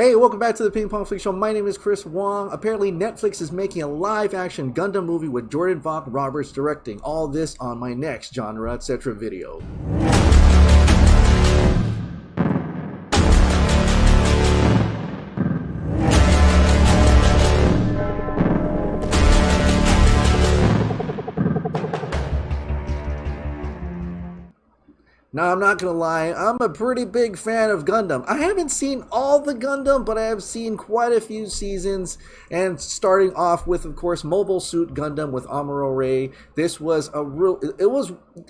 Hey, welcome back to the Ping Pong Flix Show. My name is Chris Wong. Apparently, Netflix is making a live-action Gundam movie with Jordan Vogt-Roberts directing. All this on my next genre, etc. video. Now, I'm not going to lie, I'm a pretty big fan of Gundam. I haven't seen all the Gundam, but I have seen quite a few seasons. And starting off with, of course, Mobile Suit Gundam with Amuro Ray. This was a real...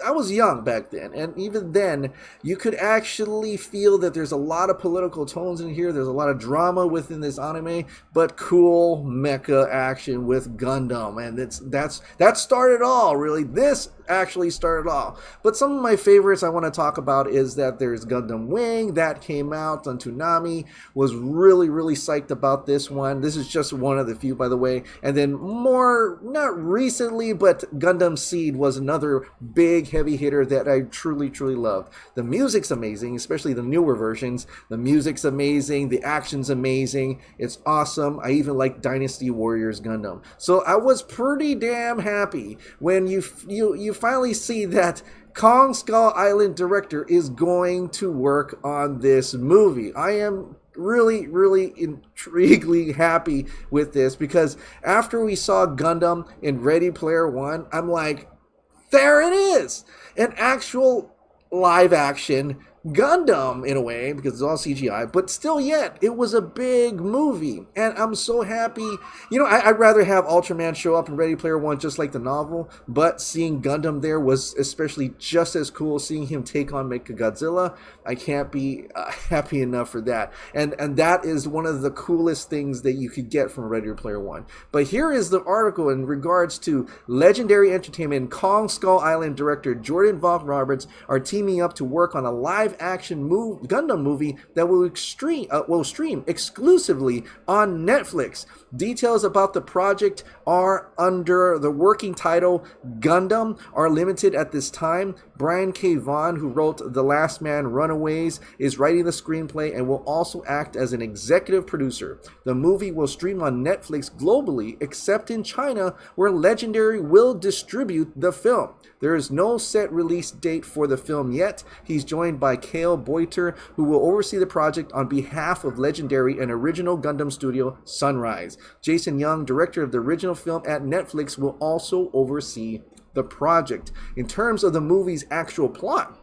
I was young back then. And even then, you could actually feel that there's a lot of political tones in here. There's a lot of drama within this anime. But cool mecha action with Gundam. And that started all, really. This actually started all. But some of my favorites I want to talk about is that there's Gundam Wing that came out on Toonami. Was really psyched about this one. This is just one of the few, by the way. And then more, not recently, but Gundam Seed was another big heavy hitter that I truly loved. The music's amazing, especially the newer versions. The music's amazing, the action's amazing, it's awesome. I even like Dynasty Warriors Gundam. So I was pretty damn happy when you finally see that Kong Skull Island director is going to work on this movie. I am really intriguingly happy with this, because after we saw Gundam in Ready Player One, I'm like, there it is! An actual live action Gundam, in a way, because it's all CGI, but still yet, it was a big movie, and I'm so happy. You know, I'd rather have Ultraman show up in Ready Player One just like the novel, but seeing Gundam there was especially just as cool. Seeing him take on Godzilla, I can't be happy enough for that, and that is one of the coolest things that you could get from Ready Player One. But here is the article in regards to Legendary Entertainment. Kong Skull Island director Jordan Vogt-Roberts are teaming up to work on a live-action Gundam movie that will stream exclusively on Netflix. Details about the project are under the working title Gundam are limited at this time. Brian K. Vaughan, who wrote The Last Man Runaways, is writing the screenplay and will also act as an executive producer. The movie will stream on Netflix globally, except in China, where Legendary will distribute the film. There is no set release date for the film yet. He's joined by Cale Boiter, who will oversee the project on behalf of Legendary and original Gundam studio Sunrise. Jason Young, director of the original film at Netflix, will also oversee the project. In terms of the movie's actual plot,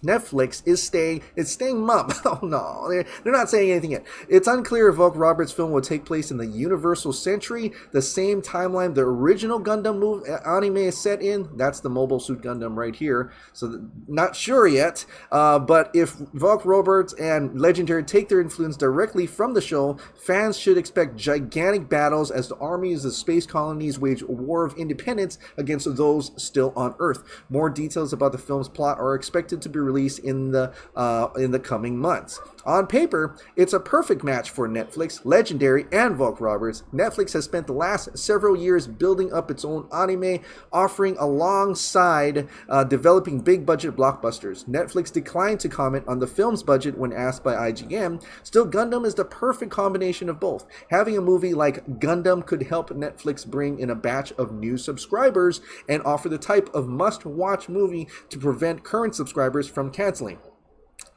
Netflix is staying mum. Oh no, they're not saying anything yet. It's unclear if Vogt-Roberts' film will take place in the Universal Century, the same timeline the original Gundam anime is set in. That's the Mobile Suit Gundam right here. So not sure yet. But if Vogt-Roberts and Legendary take their influence directly from the show, fans should expect gigantic battles as the armies of space colonies wage a war of independence against those still on Earth. More details about the film's plot are expected to be released in the coming months. On paper, it's a perfect match for Netflix, Legendary, and Vogt-Roberts. Netflix has spent the last several years building up its own anime, offering alongside developing big-budget blockbusters. Netflix declined to comment on the film's budget when asked by IGN. Still, Gundam is the perfect combination of both. Having a movie like Gundam could help Netflix bring in a batch of new subscribers and offer the type of must-watch movie to prevent current subscribers from canceling.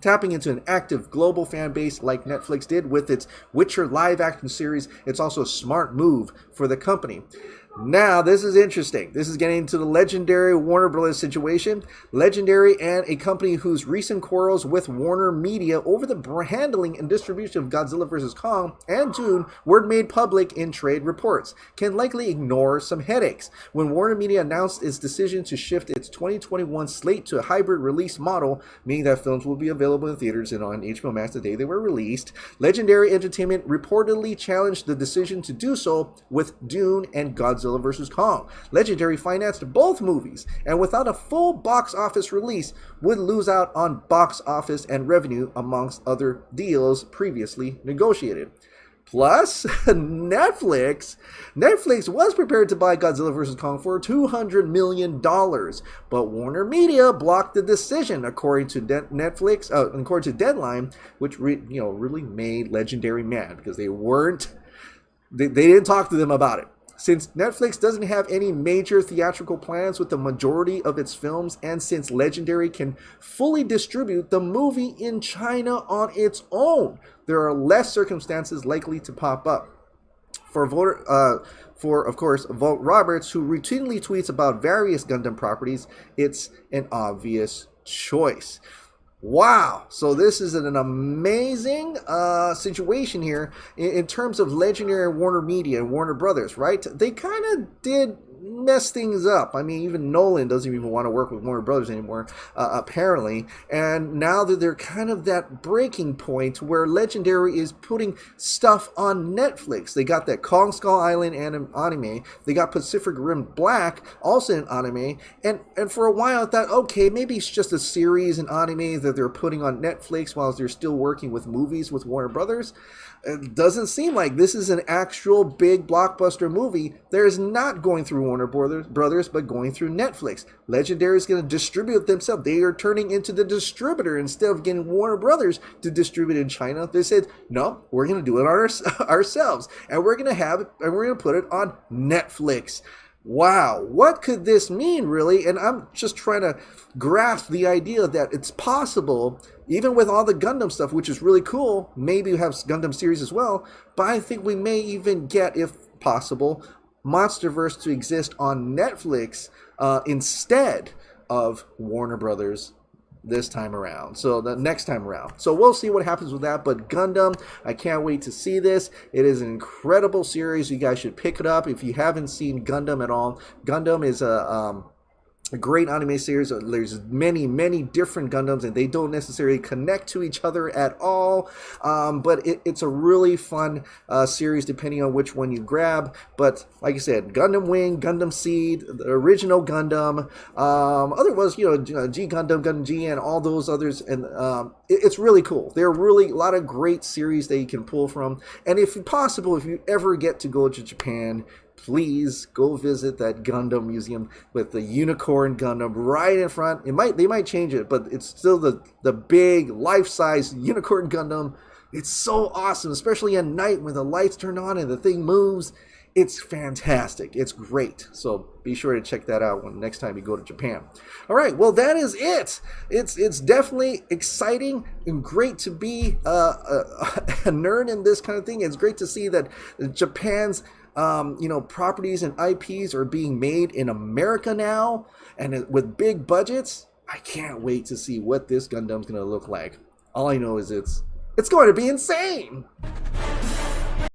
Tapping into an active global fan base like Netflix did with its Witcher live-action series, it's also a smart move for the company. Now, this is interesting. This is getting into the Legendary Warner Bros. Situation. Legendary and a company whose recent quarrels with Warner Media over the handling and distribution of Godzilla vs. Kong and Dune were made public in trade reports, can likely ignore some headaches. When Warner Media announced its decision to shift its 2021 slate to a hybrid release model, meaning that films will be available in theaters and on HBO Max the day they were released, Legendary Entertainment reportedly challenged the decision to do so with Dune and Godzilla vs. Kong. Legendary financed both movies, and without a full box office release, would lose out on box office and revenue amongst other deals previously negotiated. Plus, Netflix was prepared to buy Godzilla vs. Kong for $200 million, but Warner Media blocked the decision, according to according to Deadline, which really made Legendary mad because they didn't talk to them about it. Since Netflix doesn't have any major theatrical plans with the majority of its films, and since Legendary can fully distribute the movie in China on its own, there are less circumstances likely to pop up. For of course, vogt-roberts, who routinely tweets about various Gundam properties, it's an obvious choice. Wow, so this is an amazing situation here in terms of Legendary and Warner Media and Warner Brothers, right? They kind of did mess things up. I mean, even Nolan doesn't even want to work with Warner Brothers anymore, apparently. And now that they're kind of that breaking point where Legendary is putting stuff on Netflix. They got that Kong Skull Island anime. They got Pacific Rim Black, also an anime. And for a while I thought, okay, maybe it's just a series, an anime that they're putting on Netflix while they're still working with movies with Warner Brothers. It doesn't seem like this is an actual big blockbuster movie. There's not going through Warner Brothers, but going through Netflix. Legendary is going to distribute themselves. They are turning into the distributor instead of getting Warner Brothers to distribute in China. They said, no, we're going to do it ourselves, and we're going to put it on Netflix. Wow, what could this mean, really? And I'm just trying to grasp the idea that it's possible, even with all the Gundam stuff, which is really cool. Maybe we have Gundam series as well, but I think we may even get, if possible, MonsterVerse to exist on Netflix instead of Warner Brothers this time around. So the next time around. So we'll see what happens with that. But Gundam, I can't wait to see this. It is an incredible series. You guys should pick it up if you haven't seen Gundam at all. Gundam is a great anime series. There's many different Gundams, and they don't necessarily connect to each other at all. But it's a really fun series depending on which one you grab. But like I said, Gundam Wing, Gundam Seed, the original Gundam, other was G Gundam, Gundam G, and all those others, and it's really cool. There are really a lot of great series that you can pull from. And if possible, if you ever get to go to Japan, please go visit that Gundam museum with the unicorn Gundam right in front. They might change it, but it's still the big life-size unicorn Gundam. It's so awesome, especially at night when the lights turn on and the thing moves. It's fantastic. It's great. So be sure to check that out next time you go to Japan. All right, well, that is it. It's definitely exciting and great to be a nerd in this kind of thing. It's great to see that Japan's properties and IPs are being made in America now, and with big budgets. I can't wait to see what this Gundam's going to look like. All I know is it's going to be insane.